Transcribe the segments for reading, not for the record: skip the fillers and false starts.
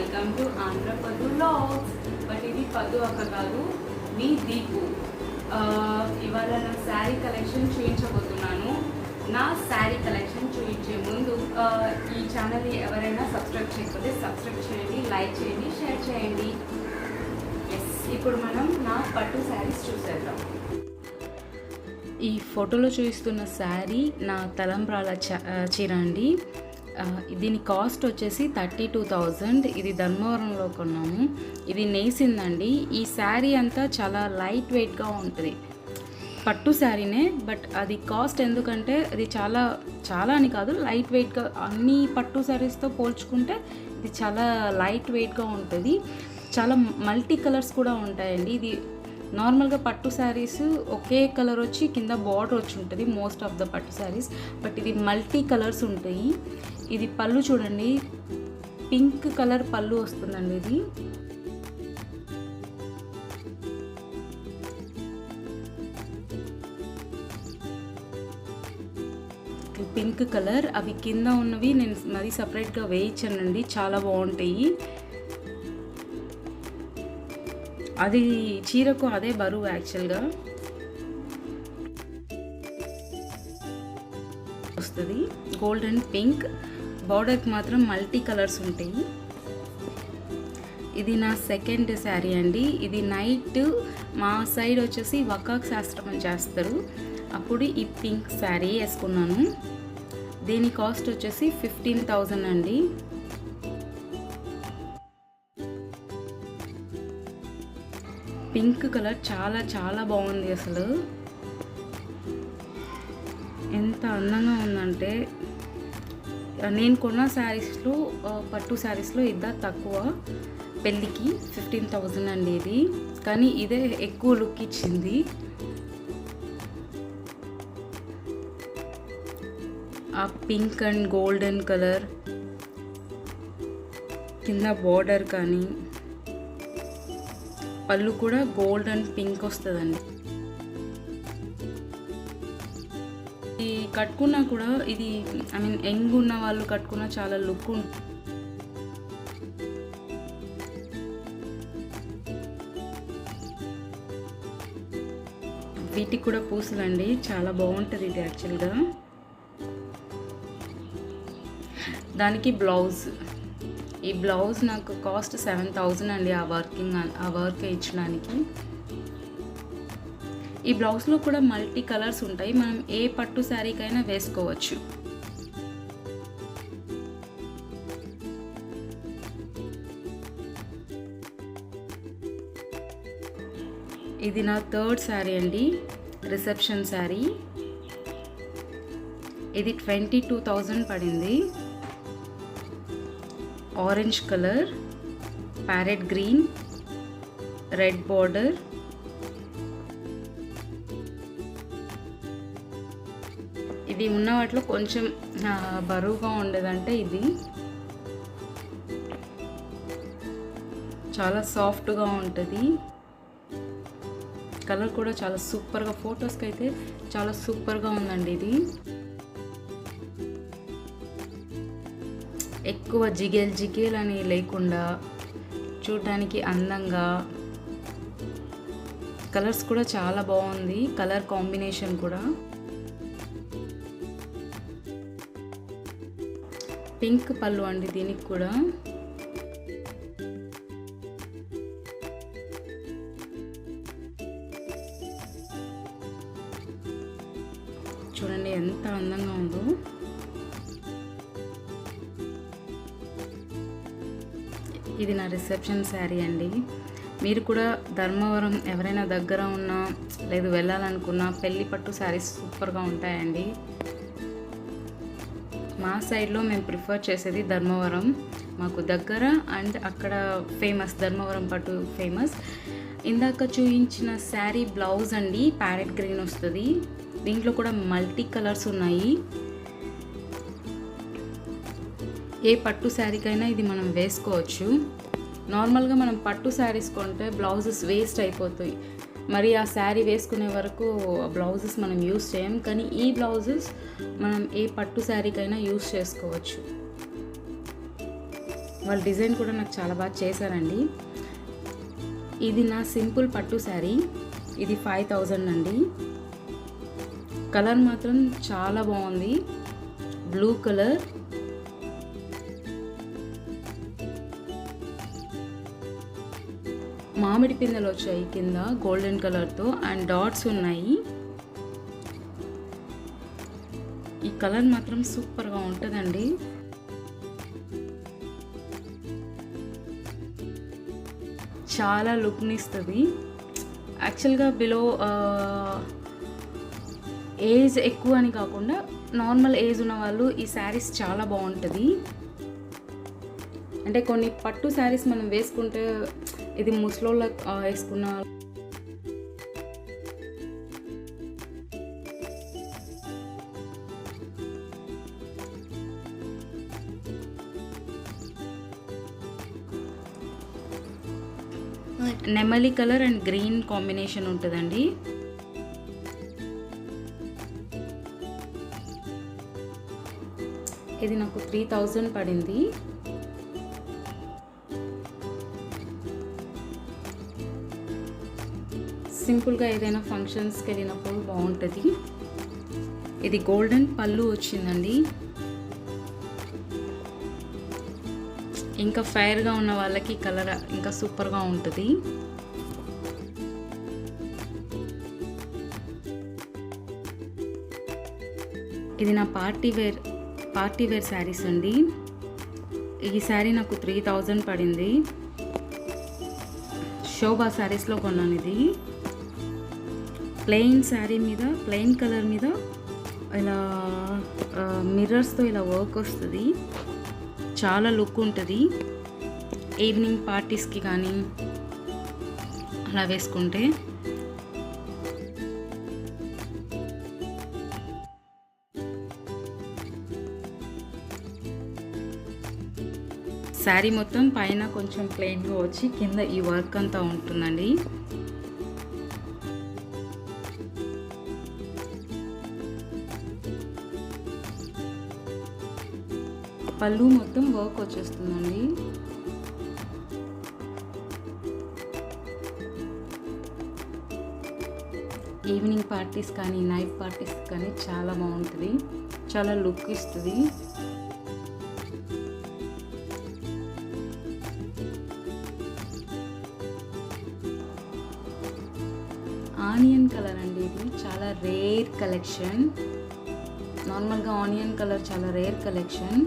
Welcome to Andhra Padu vlogs. But ఇది పదు అక్క కాదు, మీ దీపు. ఇవాళ నా శారీ కలెక్షన్ చూపించబోతున్నాను. నా శారీ కలెక్షన్ చూపించే ముందు ఈ ఛానల్ని ఎవరైనా సబ్స్క్రైబ్ చేయకపోతే సబ్స్క్రైబ్ చేయండి, లైక్ చేయండి, షేర్ చేయండి. ఎస్, ఇప్పుడు మనం నా పట్టు శారీస్ చూసేద్దాం. ఈ ఫోటోలో చూపిస్తున్న శారీ నా తలంబ్రాల చీర అండి. దీని కాస్ట్ వచ్చేసి 32,000. ఇది ధర్మవరంలో కొన్నాము. ఇది నేసిందండి. ఈ శారీ అంతా చాలా లైట్ వెయిట్గా ఉంటుంది. పట్టు శారీనే, బట్ అది కాస్ట్ ఎందుకంటే అది చాలా చాలా అని కాదు, లైట్ వెయిట్గా అన్ని పట్టు శారీస్తో పోల్చుకుంటే ఇది చాలా లైట్ వెయిట్గా ఉంటుంది. చాలా మల్టీ కలర్స్ కూడా ఉంటాయండి. ఇది నార్మల్గా పట్టు శారీస్ ఒకే కలర్ వచ్చి కింద బార్డర్ వచ్చి ఉంటుంది మోస్ట్ ఆఫ్ ద పట్టు శారీస్, బట్ ఇది మల్టీ కలర్స్ ఉంటాయి. ఇది పళ్ళు చూడండి, పింక్ కలర్ పళ్ళు వస్తుందండి. ఇది పింక్ కలర్. అవి కింద ఉన్నవి నేను మరి సపరేట్గా వేయించానండి, చాలా బాగుంటాయి. అది చీరకు అదే బరువు యాక్చువల్గా వస్తుంది. గోల్డ్ అండ్ పింక్ బార్డర్కి మాత్రం మల్టీ కలర్స్ ఉంటాయి. ఇది నా సెకండ్ శారీ అండి. ఇది నైట్ మా సైడ్ వచ్చేసి వకాక్ శాస్త్రం చేస్తారు, అప్పుడు ఈ పింక్ శారీ వేసుకున్నాను. దీని కాస్ట్ వచ్చేసి 15,000 అండి. పింక్ కలర్ చాలా చాలా బాగుంది. అసలు ఎంత అందంగా ఉందంటే, నేను కొన్న శారీస్లో పట్టు శారీస్లో ఇద్దరు తక్కువ. పెళ్ళికి 15,000 అండి ఇది, కానీ ఇదే ఎక్కువ లుక్ ఇచ్చింది. ఆ పింక్ అండ్ గోల్డెన్ కలర్ కింద బార్డర్ కానీ పళ్ళు కూడా గోల్డ్ అండ్ పింక్ వస్తుందండి. ఇది కట్టుకున్నా కూడా ఇది యంగ్ ఉన్న వాళ్ళు కట్టుకున్నా చాలా లుక్ ఉంటుంది. వీటికి కూడా పూసలండి, చాలా బాగుంటుంది ఇది యాక్చువల్గా. దానికి బ్లౌజ్, ఈ బ్లౌజ్ నాకు కాస్ట్ 7,000 అండి. ఆ వర్క్ ఇచ్చడానికి. ఈ బ్లౌజ్లో కూడా మల్టీ కలర్స్ ఉంటాయి, మనం ఏ పట్టు శారీకైనా వేసుకోవచ్చు. ఇది నా థర్డ్ శారీ అండి, రిసెప్షన్ శారీ. ఇది 22,000 పడింది. Orange colour, parrot green, red border. ఇది ఉన్న వాటిలో కొంచెం బరువుగా ఉండేదంటే ఇది. చాలా సాఫ్ట్గా ఉంటుంది. కలర్ కూడా చాలా సూపర్గా, ఫొటోస్కి అయితే చాలా సూపర్గా ఉందండి ఇది. ఎక్కువ జిగేల్ అని లేకుండా చూడడానికి అందంగా, కలర్స్ కూడా చాలా బాగుంది, కలర్ కాంబినేషన్ కూడా. పింక్ పళ్ళు అండి దీనికి కూడా. చూడండి ఎంత అందంగా ఉందో. ఇది నా రిసెప్షన్ శారీ అండి. మీరు కూడా ధర్మవరం ఎవరైనా దగ్గర ఉన్నా లేదు వెళ్ళాలనుకున్నా పెళ్లి పట్టు శారీస్ సూపర్గా ఉంటాయండి. మా సైడ్లో మేము ప్రిఫర్ చేసేది ధర్మవరం, మాకు దగ్గర. అండ్ అక్కడ ఫేమస్, ధర్మవరం పట్టు ఫేమస్. ఇందాక చూపించిన శారీ బ్లౌజ్ అండి, ప్యారెట్ గ్రీన్ వస్తుంది. దీంట్లో కూడా మల్టీ కలర్స్ ఉన్నాయి. ఏ పట్టు శారీకైనా ఇది మనం వేసుకోవచ్చు. నార్మల్గా మనం పట్టు శారీస్ కొంటే బ్లౌజెస్ వేస్ట్ అయిపోతాయి, మరి ఆ శారీ వేసుకునే వరకు బ్లౌజెస్ మనం యూస్ చేయం. కానీ ఈ బ్లౌజెస్ మనం ఏ పట్టు శారీకైనా యూస్ చేసుకోవచ్చు. వాళ్ళ డిజైన్ కూడా నాకు చాలా బాగా చేశారండి. ఇది నా సింపుల్ పట్టు శారీ. ఇది 5000 అండి. కలర్ మాత్రం చాలా బాగుంది, బ్లూ కలర్. మామిడి పిందెలు వచ్చాయి కింద గోల్డెన్ కలర్తో అండ్ డాట్స్ ఉన్నాయి. ఈ కలర్ మాత్రం సూపర్గా ఉంటుందండి. చాలా లుక్ని ఇస్తుంది. యాక్చువల్గా బిలో ఏజ్ ఎక్కువ అని కాకుండా నార్మల్ ఏజ్ ఉన్న వాళ్ళు ఈ శారీస్ చాలా బాగుంటుంది. అంటే కొన్ని పట్టు శారీస్ మనం వేసుకుంటే ఇది ముసలోళ్ళ వేసుకున్న నెమలి కలర్ అండ్ గ్రీన్ కాంబినేషన్ ఉంటుందండి. ఇది నాకు 3000 పడింది. సింపుల్గా ఏదైనా ఫంక్షన్స్కి వెళ్ళినప్పుడు బాగుంటుంది. ఇది గోల్డెన్ పళ్ళు వచ్చిందండి. ఇంకా ఫైర్గా ఉన్న వాళ్ళకి కలర్ ఇంకా సూపర్గా ఉంటుంది. ఇది నా పార్టీ వేర్ శారీస్ అండి. ఈ శారీ నాకు 3000 పడింది. శోభా శారీస్లో కొన్నాను. ఇది ప్లెయిన్ శారీ మీద ప్లెయిన్ కలర్ మీద ఇలా మిర్రర్స్తో ఇలా వర్క్ వస్తుంది. చాలా లుక్ ఉంటుంది. ఈవినింగ్ పార్టీస్కి కానీ అలా వేసుకుంటే. శారీ మొత్తం పైన కొంచెం ప్లెయిన్గా వచ్చి కింద ఈ వర్క్ అంతా ఉంటుందండి. పళ్ళు మొత్తం వర్క్ వచ్చేస్తుందండి. ఈవినింగ్ పార్టీస్ కానీ నైట్ పార్టీస్ కానీ చాలా బాగుంటుంది. చాలా లుక్ ఇస్తుంది. ఆనియన్ కలర్ అండి. ఇది చాలా రేర్ కలెక్షన్. నార్మల్గా ఆనియన్ కలర్ చాలా రేర్ కలెక్షన్.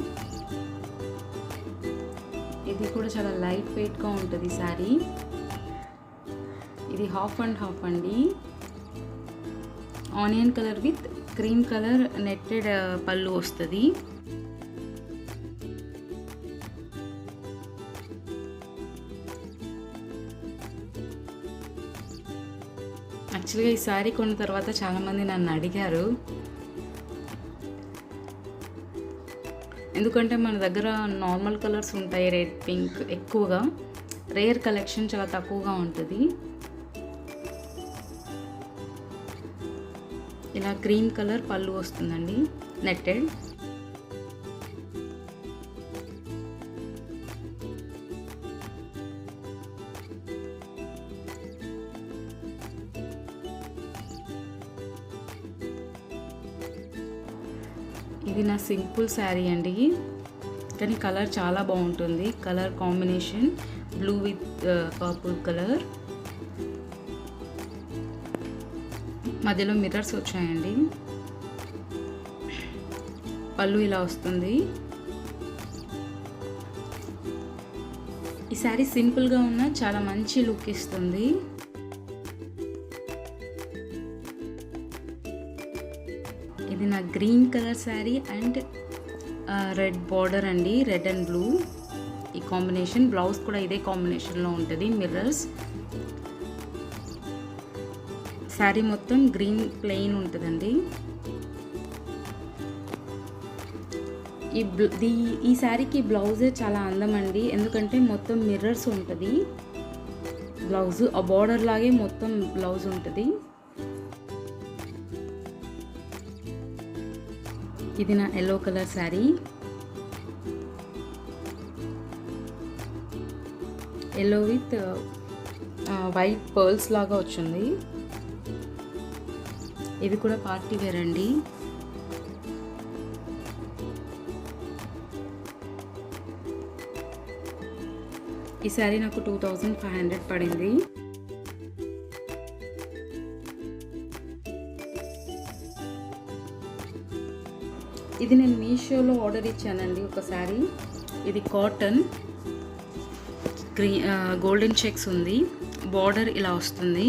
ఇది కూడా చాలా లైట్ వెయిట్గా ఉంటుంది శారీ. ఇది హాఫ్ అండ్ హాఫ్ అండి. Onion colour with cream colour netted పళ్ళు వస్తుంది. యాక్చువల్గా ఈ శారీ కొన్న తర్వాత చాలామంది నన్ను అడిగారు, ఎందుకంటే మన దగ్గర నార్మల్ కలర్స్ ఉంటాయి, రెడ్ పింక్ ఎక్కువగా, రేర్ కలెక్షన్ చాలా తక్కువగా ఉంటుంది. ఇలా క్రీమ్ కలర్ పళ్ళు వస్తుందండి నెట్టెడ్. ఇది నా సింపుల్ శారీ అండి, కానీ కలర్ చాలా బాగుంటుంది. Colour combination blue with purple colour, మధ్యలో మిర్రర్స్ వచ్చాయండి. పళ్ళు ఇలా వస్తుంది. ఈ శారీ సింపుల్గా ఉన్న చాలా మంచి లుక్ ఇస్తుంది. ఇది నా green colour sari and red border అండి, రెడ్ అండ్ బ్లూ ఈ కాంబినేషన్. బ్లౌజ్ కూడా ఇదే కాంబినేషన్లో ఉంటుంది, మిర్రర్స్. శారీ మొత్తం గ్రీన్ ప్లెయిన్ ఉంటుందండి. ఈ శారీకి బ్లౌజే చాలా అందం అండి, ఎందుకంటే మొత్తం మిర్రర్స్ ఉంటుంది బ్లౌజ్. ఆ బార్డర్ లాగే మొత్తం బ్లౌజ్ ఉంటుంది. ఇది నా yellow colour sari. Yellow with white pearls లాగా వచ్చింది. ఇవి కూడా పార్టీ వేర్ అండి. ఈ శారీ నాకు 2500 పడింది. ఇది నేను మీషోలో ఆర్డర్ ఇచ్చానండి ఒక శారీ. ఇది కాటన్ గోల్డెన్ చెక్స్ ఉంది. బార్డర్ ఇలా వస్తుంది.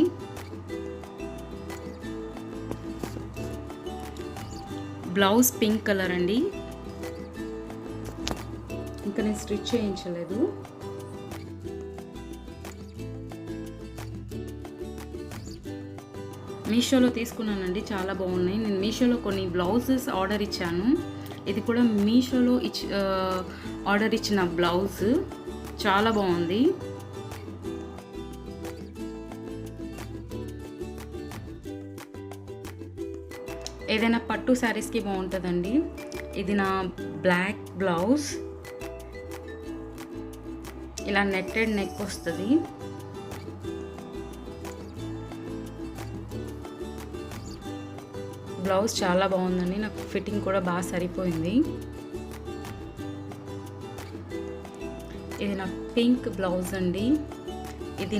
బ్లౌజ్ పింక్ కలర్ అండి. ఇంకా నేను స్టిచ్ చేయించలేదు. మీషోలో తీసుకున్నానండి, చాలా బాగున్నాయి. నేను మీషోలో కొన్ని బ్లౌజెస్ ఆర్డర్ ఇచ్చాను. ఇది కూడా మీషోలో ఆర్డర్ ఇచ్చిన బ్లౌజ్ చాలా బాగుంది. ఏదైనా పట్టు శారీస్కి బాగుంటుందండి. ఇది నా బ్లాక్ బ్లౌజ్. ఇలా నెట్టెడ్ నెక్ వస్తుంది. బ్లౌజ్ చాలా బాగుందండి. నాకు ఫిట్టింగ్ కూడా బాగా సరిపోయింది. ఇది నా పింక్ బ్లౌజ్ అండి. ఇది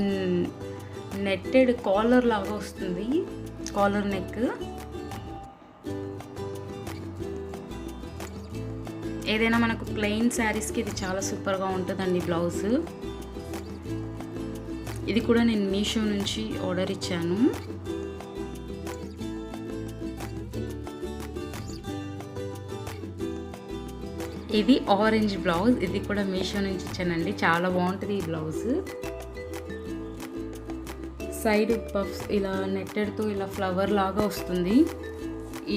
నెట్టెడ్ కాలర్ లాగా వస్తుంది, కాలర్ నెక్. ఏదైనా మనకు ప్లెయిన్ శారీస్కి ఇది చాలా సూపర్గా ఉంటుందండి బ్లౌజ్. ఇది కూడా నేను మీషో నుంచి ఆర్డర్ ఇచ్చాను. ఇది ఆరెంజ్ బ్లౌజ్. ఇది కూడా మీషో నుంచి ఇచ్చానండి. చాలా బాగుంటుంది ఈ బ్లౌజ్. సైడ్ పఫ్స్ ఇలా నెట్టెడ్తో ఇలా ఫ్లవర్ లాగా వస్తుంది.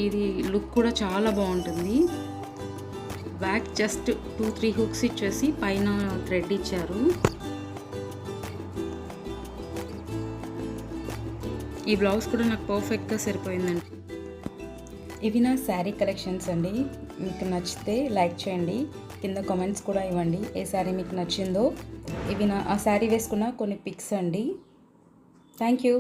ఇది లుక్ కూడా చాలా బాగుంటుంది. బ్యాక్ జస్ట్ 2-3 హుక్స్ ఇచ్చేసి పైన థ్రెడ్ ఇచ్చారు. ఈ బ్లౌజ్ కూడా నాకు పర్ఫెక్ట్గా సరిపోయిందండి. ఇవి నా శారీ కలెక్షన్స్ అండి. మీకు నచ్చితే లైక్ చేయండి, కింద కామెంట్స్ కూడా ఇవ్వండి ఏ శారీ మీకు నచ్చిందో. ఇవి ఆ శారీ వేసుకున్న కొన్ని పిక్స్ అండి. Thank you.